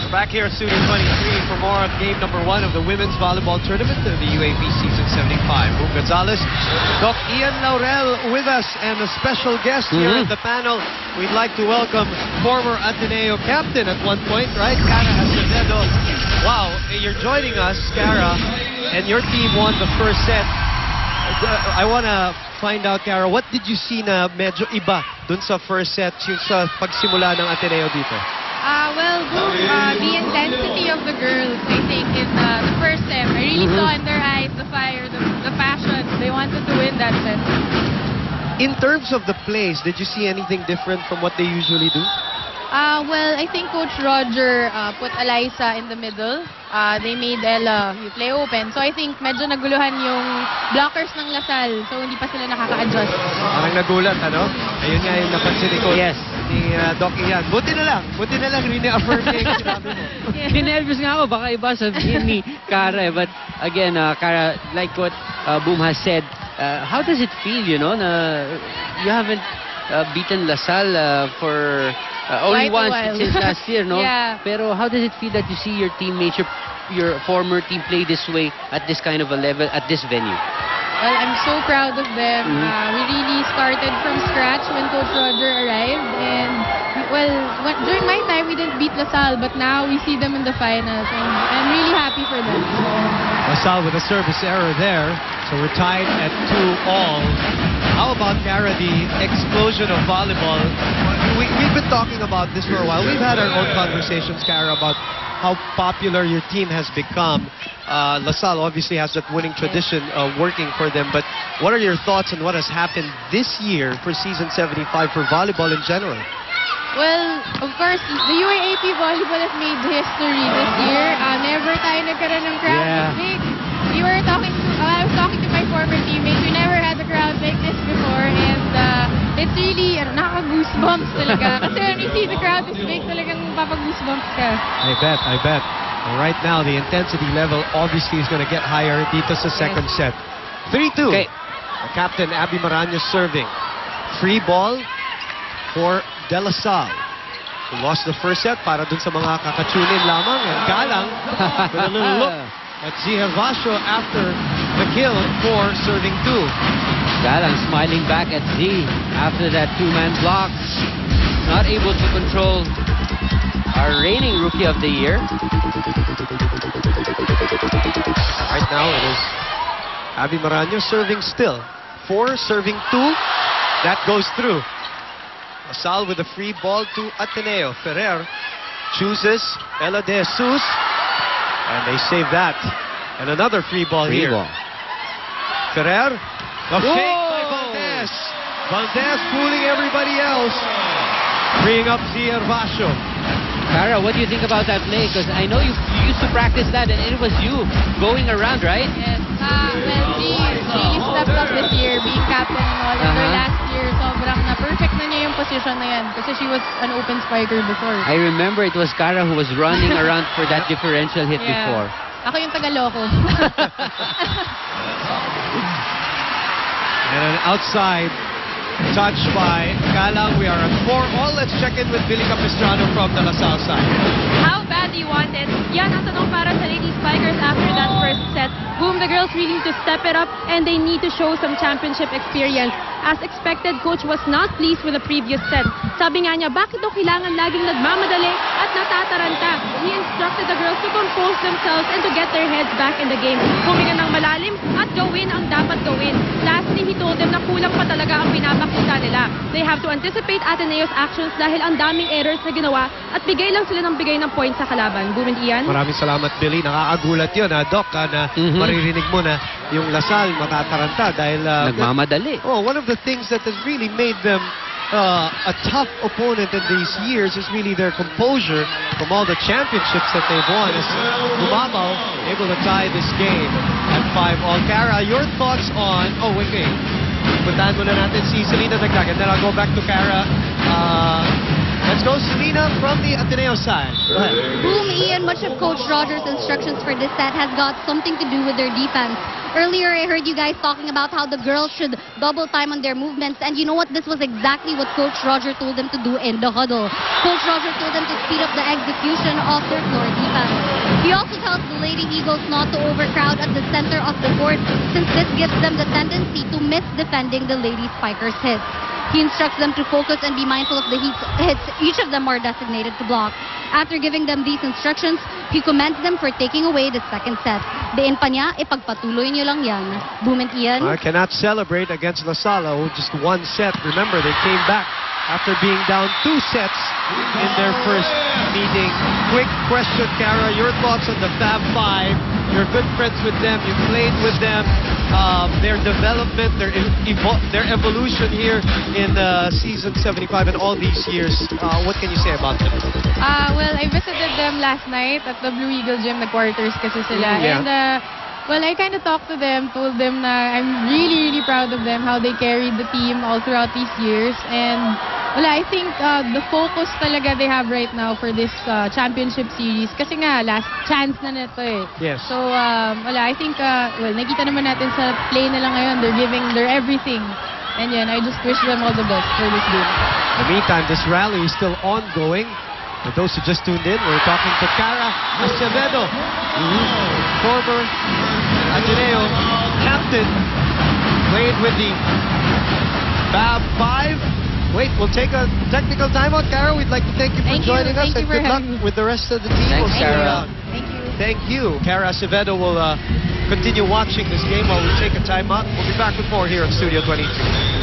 We're back here at Studio 23 for more of game number 1 of the women's volleyball tournament of the UAP Season 75. Boom Gonzalez, Doc Ian Laurel with us, and a special guest here at the panel. We'd like to welcome former Ateneo captain at one point, right? Cara Acevedo. Wow, you're joining us, Cara, and your team won the first set. I want to find out, Cara, what did you see na medyo iba dun sa first set yung sa pagsimula ng Ateneo dito? Well, the intensity of the girls, I think, in the first set. I really saw in their eyes the fire, the passion. They wanted to win that set. In terms of the plays, did you see anything different from what they usually do? Well, I think Coach Roger put Eliza in the middle. They made Ella play open. So I think medyo naguluhan yung blockers ng Lasal. So hindi pa sila nakaka-adjust. Parang nagulat, ano? Ayun nga yung napansin ni Coach. Yes. Ni Doc Ian. Buti na lang, rini-affirm niya yung sinabi mo. Pinervous nga ako, baka iba sabihin ni Cara. But again, Cara, like what Boom has said, how does it feel, you know, na you haven't beaten Lasal for only once since last year, no? Yeah. Pero how does it feel that you see your teammates, your former team play this way at this kind of a level, at this venue? Well, I'm so proud of them. We really started from scratch when Coach Roger arrived. And, well, during my time, we didn't beat Lasal, but now we see them in the finals. And I'm really happy for them. Lasal with a service error there. So we're tied at 2-all. How about, Cara, the explosion of volleyball? We've been talking about this for a while. We've had our own conversations, Cara, about how popular your team has become. Lasal obviously has that winning tradition working for them, but what are your thoughts on what has happened this year for Season 75 for volleyball in general? Well, of course, the UAAP volleyball has made history this year. Never tayo nagkaroon ng crowd this big. I was talking to my former teammates. We never had a crowd like this before, and it's really nakaka-goosebumps talaga. Kasi when you see the crowd this big, talagang mapapag-goosebumps ka. I bet. And right now, the intensity level obviously is going to get higher dito sa second set. 3-2. Okay. Captain Abby Maraño serving. Free ball for De La Salle, who lost the first set para dun sa mga kakatunin lamang. And Galang with a little look at Z Hervasio after the kill for serving 2. Galang smiling back at Z after that two-man block. Not able to control our reigning Rookie of the Year. Right now it is Abby Maraño serving still. 4 serving 2. That goes through. Lasal with a free ball to Ateneo. Ferrer chooses Ella De Jesus. And they save that. And another free ball here. Ferrer. The fake by Valdez. Valdez fooling everybody else. Freeing up Z Hervasio. Cara, what do you think about that play? Because I know you used to practice that, and it was you going around, right? Yes. Well, she really stepped up this year, being captain and all. And her last year, sobrang na-perfect na niya yung position na yan. Kasi she was an open spiker before. I remember it was Cara who was running around for that differential hit before. Ako yung taga-loko. And an outside touch by Galang. We are at 4-all. Let's check in with Billy Capistrano from the La Salle side. How bad do you want it? Yan ang tanong para sa Lady Spikers after that first set. Boom, the girls really need to step it up and they need to show some championship experience. As expected, coach was not pleased with the previous set. Sabi nga niya, bakit daw kailangan laging nagmamadali at natataranta? He instructed the girls to compose themselves and to get their heads back in the game. Huminga ng malalim at gawin ang dapat gawin. Lastly, he told them na kulang pa talaga ang pinapakita nila. They have to anticipate Ateneo's actions dahil ang daming errors na ginawa at bigay lang sila ng bigay ng points sa kalaban. Boom and Ian? Maraming salamat, Billy. Nakakagulat yun, Doc, na maririnig mo na yung Lasal matataranta dahil... nagmamadali. One of the things that has really made them a tough opponent in these years is really their composure from all the championships that they've won. As Bumabaw able to tie this game at 5-all. Cara, your thoughts on... Oh, wait. Puntahan muna natin si Selena Dagdag, and then I'll go back to Cara. Let's go, Selena, from the Ateneo side. Go ahead. Boom, Ian, much of Coach Roger's instructions for this set has got something to do with their defense. Earlier, I heard you guys talking about how the girls should double time on their movements, and you know what? This was exactly what Coach Roger told them to do in the huddle. Coach Roger told them to speed up the execution of their floor defense. He also tells the Lady Eagles not to overcrowd at the center of the court, since this gives them the tendency to miss defending the Lady Spikers' hits. He instructs them to focus and be mindful of the hits each of them are designated to block. After giving them these instructions, he commends them for taking away the second set. Diin pa niya, ipagpatuloy niyo lang yan. Boom and Ian. I cannot celebrate against La Salle, who just one set. Remember, they came back after being down 2 sets in their first meeting. Quick question, Kara. Your thoughts on the Fab Five? You're good friends with them. You played with them. Their development, their evolution here in season 75 and all these years. What can you say about them? Well, I visited them last night at the Blue Eagle Gym, the quarters kasi sila. Yeah. And, well, I kind of talked to them, told them na I'm really, really proud of them, how they carried the team all throughout these years. And, well, I think the focus talaga they have right now for this championship series, kasi nga, last chance na nito eh. Yes. So, wala, I think, well, nakita naman natin sa play nila ngayon, they're giving their everything. And yan, I just wish them all the best for this game. In the meantime, this rally is still ongoing. For those who just tuned in, we're talking to Kara Acevedo, former Ateneo captain, played with the Fab Five. Wait, we'll take a technical timeout, Kara. We'd like to thank you for joining us, and good luck with the rest of the team. Thanks, We'll see you Kara. around. Thank you. Thank you. Kara Acevedo will continue watching this game while we take a timeout. We'll be back with more here at Studio 23.